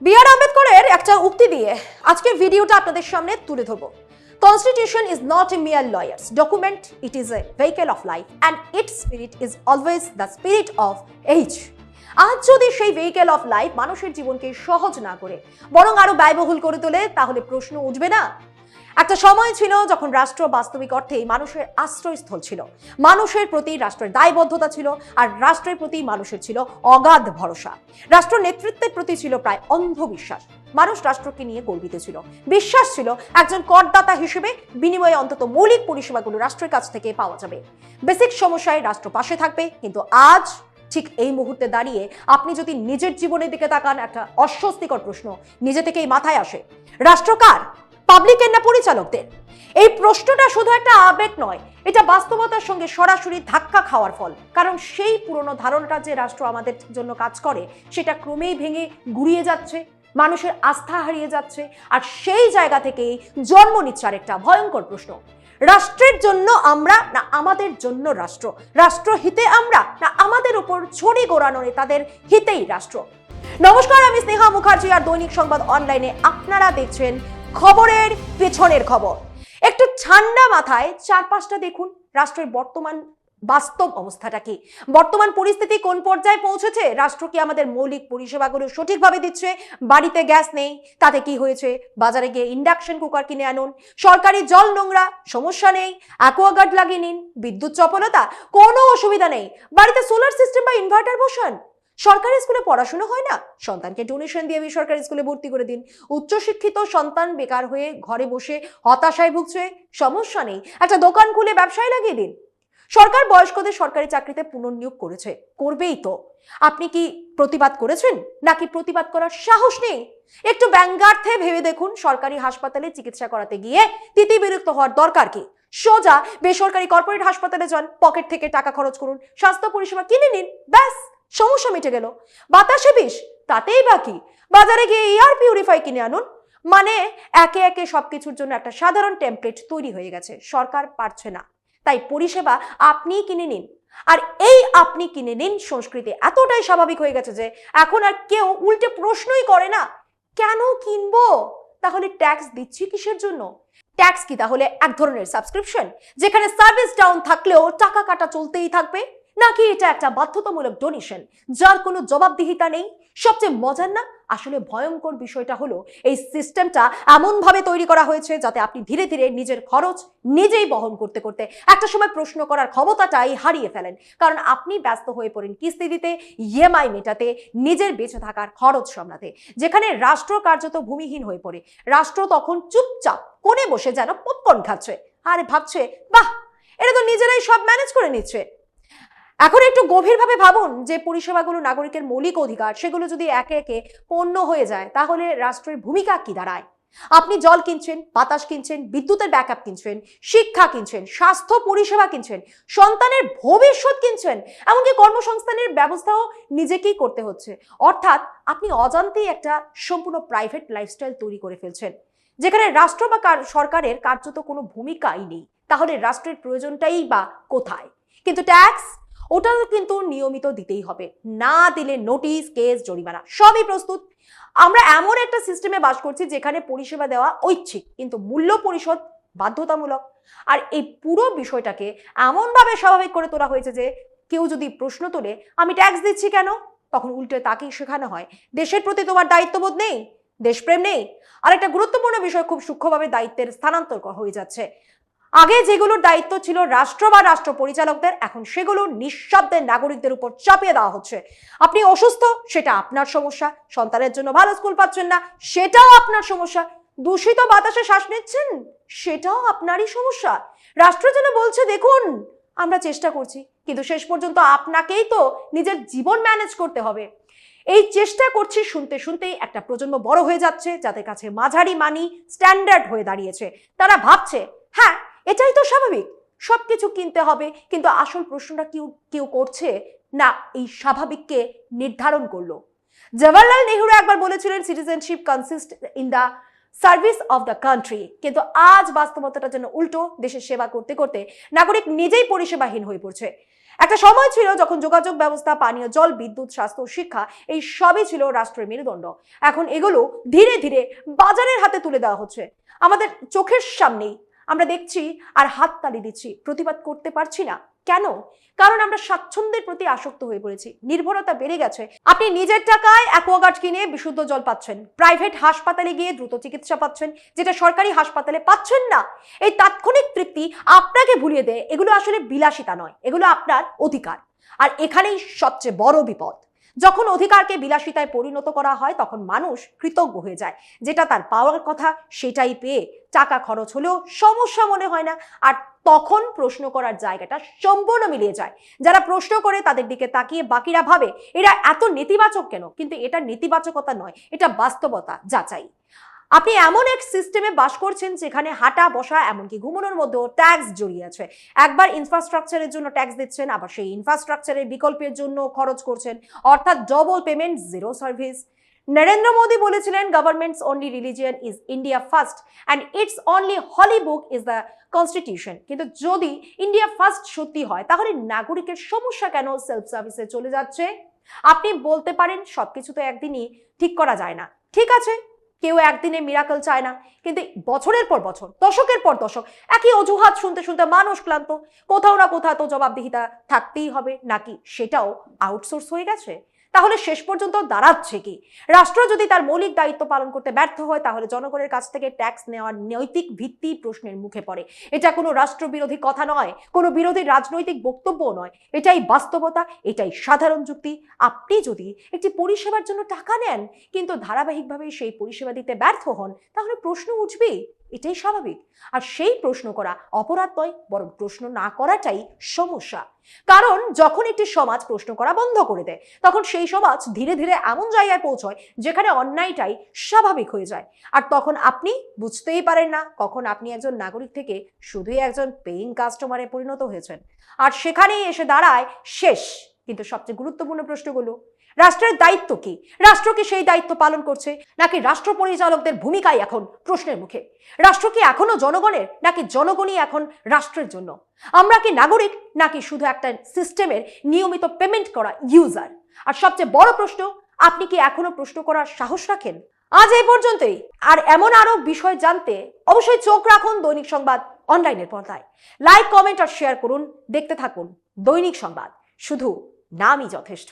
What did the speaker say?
B.R.. আম্বেদকরের একটা উক্তি দিয়ে আজকের ভিডিওটা আপনাদের সামনে তুলে ধরব। Constitution is not a mere lawyer's document, it is a vehicle of life and its spirit is always the spirit of age. আজ যদি সেই ভেহিকেল অফ লাইফ মানুষের জীবনকে সহজ না করে বরং আরো ব্যয়বহুল করে তোলে, তাহলে প্রশ্ন উঠবে না? একটা সময় ছিল যখন রাষ্ট্র বাস্তবিক অর্থেই মানুষের আশ্রয়স্থল ছিল, মানুষের প্রতি রাষ্ট্রের দায়বদ্ধতা ছিল, আর রাষ্ট্রের প্রতি মানুষের ছিল অগাধ ভরসা। রাষ্ট্র নেতৃত্বের প্রতি ছিল প্রায় অন্ধবিশ্বাস। মানুষ রাষ্ট্রকে নিয়ে গর্বিত ছিল, বিশ্বাস ছিল একজন করদাতা হিসেবে বিনিময়ে অন্তত মৌলিক পরিষেবাগুলো রাষ্ট্রের কাছ থেকে পাওয়া যাবে। বেসিক সমস্যায় রাষ্ট্র পাশে থাকবে। কিন্তু আজ ঠিক এই মুহূর্তে দাঁড়িয়ে আপনি যদি নিজের জীবনের দিকে তাকান, একটা অস্বস্তিকর প্রশ্ন নিজে থেকেই মাথায় আসে, রাষ্ট্র কার? পাবলিকের না পরিচালকদের? এই প্রশ্নটা শুধু একটা আবেগ নয়, এটা বাস্তবতার সঙ্গে সরাসরি ধাক্কা খাওয়ার ফল। কারণ সেই পুরনো ধারণাটা যে রাষ্ট্র আমাদের জন্য কাজ করে, সেটা ক্রমেই ভেঙে গুড়িয়ে যাচ্ছে, মানুষের আস্থা হারিয়ে যাচ্ছে। আর সেই জায়গা থেকেই জন্ম নিচ্ছে আরেকটা ভয়ঙ্কর প্রশ্ন, রাষ্ট্রের জন্য আমরা না আমাদের জন্য রাষ্ট্র? রাষ্ট্র হিতে আমরা না আমাদের উপর ছড়ি ঘোরানো নেতাদের হিতেই রাষ্ট্র? নমস্কার, আমি স্নেহা মুখার্জি, আর দৈনিক সংবাদ অনলাইনে আপনারা দেখছেন খবরের পেছনের খবর। একটু ঠান্ডা মাথায় চারপাশটা দেখুন, রাষ্ট্রের বর্তমান বাস্তব অবস্থাটা কি, বর্তমান পরিস্থিতি কোন পর্যায়ে পৌঁছেছে। রাষ্ট্র কি আমাদের মৌলিক পরিষেবাগুলো সঠিকভাবে দিচ্ছে? বাড়িতে গ্যাস নেই, তাতে কি হয়েছে? বাজারে গিয়ে ইন্ডাকশন কুকার কিনে আনুন। সরকারি জল নোংরা, সমস্যা নেই, অ্যাকোয়াগার্ড লাগিয়ে নিন। বিদ্যুৎ চপলতা, কোনো অসুবিধা নেই, বাড়িতে সোলার সিস্টেম বা ইনভার্টার বসান। সরকারি স্কুলে পড়াশোনা হয় না, সন্তানকে ডোনেশন দিয়ে বেসরকারি স্কুলে ভর্তি করে দিন। উচ্চশিক্ষিত সন্তান বেকার হয়ে ঘরে বসে হতাশায় ভুগছে, সমস্যা নেই, একটা দোকান খুলে ব্যবসায় লাগিয়ে দিন। সরকার বয়স্কদের সরকারি চাকরিতে পুনর্নিয়োগ করেছে, করবেই তো। আপনি কি প্রতিবাদ করেছেন, নাকি প্রতিবাদ করার সাহস নেই? একটু ব্যঙ্গার্থে ভেবে দেখুন, সরকারি হাসপাতালে চিকিৎসা করাতে গিয়ে তিতি বিরক্ত হওয়ার দরকার কি? সোজা বেসরকারি কর্পোরেট হাসপাতালে যান, পকেট থেকে টাকা খরচ করুন, স্বাস্থ্য পরিষেবা কিনে নিন, ব্যাস সমস্যা মিটে গেল। বাতাসে বিষ, তাতেই বাকি। বাজারে গিয়ে এয়ার পিউরিফাই কিনে আনুন। মানে একে একে সবকিছুর জন্য একটা সাধারণ টেমপ্লেট তৈরি হয়ে গেছে। সরকার পারছে না, তাই পরিষেবা আপনিই কিনে নিন। আর এই আপনি কিনে নিন সংস্কৃতি এতটাই স্বাভাবিক হয়ে গেছে যে এখন আর কেউ উল্টে প্রশ্নই করে না, কেন কিনবো? তাহলে ট্যাক্স দিচ্ছি কিসের জন্য? ট্যাক্স কি তাহলে এক ধরনের সাবস্ক্রিপশন, যেখানে সার্ভিস ডাউন থাকলেও টাকা কাটা চলতেই থাকবে? নাকি এটা একটা বাধ্যতামূলক ডোনেশন যার কোনো জবাবদিহিতা নেই? সবচেয়ে মজার না, আসলে ভয়ঙ্কর বিষয়টা হলো এই সিস্টেমটা এমন ভাবে তৈরি করা হয়েছে যাতে আপনি ধীরে ধীরে নিজের খরচ নিজেই বহন করতে করতে একটা সময় প্রশ্ন করার ক্ষমতাটাই হারিয়ে ফেলেন। কারণ আপনি ব্যস্ত হয়ে পড়েন কিস্তি দিতে, ইএমআই মেটাতে, নিজের বেঁচে থাকার খরচ সামলাতে। যেখানে রাষ্ট্র কার্যত ভূমিহীন হয়ে পড়ে, রাষ্ট্র তখন চুপচাপ কোণে বসে যেন পপকর্ন খাচ্ছে আর ভাবছে, বাহ, এটা তো নিজেরাই সব ম্যানেজ করে নিচ্ছে। এখন একটু গভীরভাবে ভাবুন যে পরিষেবাগুলো নাগরিকের মৌলিক অধিকার, সেগুলো যদি একে একে পণ্য হয়ে যায়, তাহলে রাষ্ট্রের ভূমিকা কি দাঁড়ায়? আপনি জল কিনছেন, বাতাস কিনছেন, বিদ্যুতের ব্যাকআপ কিনছেন, শিক্ষা কিনছেন, স্বাস্থ্য পরিষেবা কিনছেন, সন্তানের ভবিষ্যৎ কিনছেন, এমনকি কর্মসংস্থানের ব্যবস্থাও নিজেকেই করতে হচ্ছে। অর্থাৎ আপনি অজান্তেই একটা সম্পূর্ণ প্রাইভেট লাইফস্টাইল তৈরি করে ফেলছেন, যেখানে রাষ্ট্র বা সরকারের কার্যত কোনো ভূমিকাই নেই। তাহলে রাষ্ট্রের প্রয়োজনটাই বা কোথায়? কিন্তু ট্যাক্স, ওটাও কিন্তু নিয়মিত দিতেই হবে, না দিলে নোটিশ, কেস, জরিমানা সবই প্রস্তুত। আমরা এমন একটা সিস্টেমে বাস করছি যেখানে পরিষেবা দেওয়া ঐচ্ছিক, কিন্তু মূল্য পরিশোধ বাধ্যতামূলক। আর এই পুরো বিষয়টাকে এমনভাবে স্বাভাবিক করে তোলা হয়েছে যে কেউ যদি প্রশ্ন তোলে, আমি ট্যাক্স দিচ্ছি কেন, তখন উল্টে তাকেই শেখানো হয়, দেশের প্রতি তোমার দায়িত্ববোধ নেই, দেশপ্রেম নেই। আর একটা গুরুত্বপূর্ণ বিষয়, খুব সূক্ষ্মভাবে দায়িত্বের স্থানান্তর হয়ে যাচ্ছে। আগে যেগুলোর দায়িত্ব ছিল রাষ্ট্র বা রাষ্ট্র পরিচালকদের, এখন সেগুলো নিঃশব্দে নাগরিকদের উপর চাপিয়ে দেওয়া হচ্ছে। আপনি অসুস্থ, সেটা আপনার সমস্যা। সন্তানের জন্য ভালো স্কুল পাচ্ছেন না, সেটাও আপনার সমস্যা। দূষিত বাতাসে শ্বাস নিচ্ছেন, সেটাও আপনারই সমস্যা। রাষ্ট্র যেন বলছে, দেখুন আমরা চেষ্টা করছি, কিন্তু শেষ পর্যন্ত আপনাকেই তো নিজের জীবন ম্যানেজ করতে হবে। এই চেষ্টা করছি শুনতে শুনতেই একটা প্রজন্ম বড় হয়ে যাচ্ছে, যাদের কাছে মাঝারি মানি স্ট্যান্ডার্ড হয়ে দাঁড়িয়েছে। তারা ভাবছে, হ্যাঁ এটাই তো স্বাভাবিক, সবকিছু কিনতে হবে। কিন্তু আসল প্রশ্নটা কেউ কেউ করছে না, এই স্বাভাবিককে নির্ধারণ করলো। জওয়াহরলাল নেহরু একবার বলেছিলেন, citizenship consist in the service of the country. কিন্তু আজ বাস্তবতাটা যেন উল্টো, দেশের সেবা করতে করতে নাগরিক নিজেই পরিষেবাহীন হয়ে পড়ছে। একটা সময় ছিল যখন যোগাযোগ ব্যবস্থা, পানীয় জল, বিদ্যুৎ, স্বাস্থ্য, শিক্ষা এই সবই ছিল রাষ্ট্রের মেরুদণ্ড। এখন এগুলো ধীরে ধীরে বাজারের হাতে তুলে দেওয়া হচ্ছে। আমাদের চোখের সামনেই আমরা দেখছি আর হাততালি দিচ্ছি, প্রতিবাদ করতে পারছি না। কেন? কারণ আমরা স্বাচ্ছন্দ্যের প্রতি আসক্ত হয়ে পড়েছি, নির্ভরতা বেড়ে গেছে। আপনি নিজের টাকায় অ্যাকোয়াগার্ড কিনে বিশুদ্ধ জল পাচ্ছেন, প্রাইভেট হাসপাতালে গিয়ে দ্রুত চিকিৎসা পাচ্ছেন, যেটা সরকারি হাসপাতালে পাচ্ছেন না। এই তাৎক্ষণিক তৃপ্তি আপনাকে ভুলিয়ে দেয় এগুলো আসলে বিলাসিতা নয়, এগুলো আপনার অধিকার। আর এখানেই সবচেয়ে বড় বিপদ। যখন অধিকারকে বিলাসিতায় পরিণত করা হয় তখন মানুষ কৃতজ্ঞ হয়ে যায়, যেটা তার পাওয়ার কথা সেটাই পেয়ে টাকা খরচ হলেও সমস্যা মনে হয় না। আর তখন প্রশ্ন করার জায়গাটা সম্পূর্ণ মিলিয়ে যায়। যারা প্রশ্ন করে তাদের দিকে তাকিয়ে বাকিরা ভাবে এরা এত নেতিবাচক কেন, কিন্তু এটা নেতিবাচকতা নয়, এটা বাস্তবতা যাচাই। আপনি এমন এক সিস্টেমে বাস করছেন যেখানে হাঁটা, বসা, এমনকি ঘুমানোর মধ্যেও ট্যাক্স জড়িয়ে আছে। একবার ইনফ্রাস্ট্রাকচারের জন্য ট্যাক্স দিচ্ছেন, আবার সেই ইনফ্রাস্ট্রাকচারের বিকল্পের জন্য খরচ করছেন, অর্থাৎ double payment, zero service. Narendra Modi বলেছিলেন, government's only religion is India first and its only holy book is the constitution. কিন্তু যদি ইন্ডিয়া ফার্স্ট সত্যি হয় তাহলে নাগরিকের সমস্যা কেন সেলফ সার্ভিসে চলে যাচ্ছে? আপনি বলতে পারেন সবকিছু তো একদিনই ঠিক করা যায় না। ঠিক আছে, কেউ একদিনে মিরাকল চায় না, কিন্তু বছরের পর বছর, দশকের পর দশক একই অজুহাত শুনতে শুনতে মানুষ ক্লান্ত। কোথাও না কোথাও তো জবাবদিহিতা থাকতেই হবে, নাকি সেটাও আউটসোর্স হয়ে গেছে? তাহলে শেষ পর্যন্ত দাঁড়াচ্ছে কি? রাষ্ট্র যদি তার মৌলিক দায়িত্ব পালন করতে ব্যর্থ হয় তাহলে জনগণের কাছ থেকে ট্যাক্স নেওয়ার নৈতিক ভিত্তি প্রশ্নের মুখে পড়ে। এটা কোনো রাষ্ট্রবিরোধী কথা নয়, কোনো বিরোধী রাজনৈতিক বক্তব্য নয়, এটাই বাস্তবতা, এটাই সাধারণ যুক্তি। আপনি যদি একটি পরিষেবার জন্য টাকা নেন কিন্তু ধারাবাহিকভাবে সেই পরিষেবা দিতে ব্যর্থ হন, তাহলে প্রশ্ন উঠবেই, এটাই স্বাভাবিক। আর সেই প্রশ্ন করা অপরাধ নয়, বরং প্রশ্ন না করাটাই সমস্যা। কারণ যখন একটি সমাজ প্রশ্ন করা বন্ধ করে দেয় তখন সেই সমাজ ধীরে ধীরে এমন জায়গায় পৌঁছয় যেখানে অন্যায়টাই স্বাভাবিক হয়ে যায়। আর তখন আপনি বুঝতেই পারেন না কখন আপনি একজন নাগরিক থেকে শুধুই একজন পেইং কাস্টমারে পরিণত হয়েছেন। আর সেখানেই এসে দাঁড়ায় শেষ কিন্তু সবচেয়ে গুরুত্বপূর্ণ প্রশ্নগুলো। রাষ্ট্রের দায়িত্ব কি? রাষ্ট্র কি সেই দায়িত্ব পালন করছে, নাকি রাষ্ট্র পরিচালকদের ভূমিকাই এখন প্রশ্নের মুখে? রাষ্ট্র কি এখনো জনগণের, নাকি জনগণই এখন রাষ্ট্রের জন্য? আমরা কি নাগরিক, নাকি শুধু একটা সিস্টেমের নিয়মিত পেমেন্ট করা ইউজার? আর সবচেয়ে বড় প্রশ্ন, আপনি কি এখনো প্রশ্ন করার সাহস রাখেন? আজ এই পর্যন্তই। আর এমন আরো বিষয় জানতে অবশ্যই চোখ রাখুন দৈনিক সংবাদ অনলাইনের পর্দায়। লাইক, কমেন্ট আর শেয়ার করুন। দেখতে থাকুন দৈনিক সংবাদ, শুধু নামই যথেষ্ট।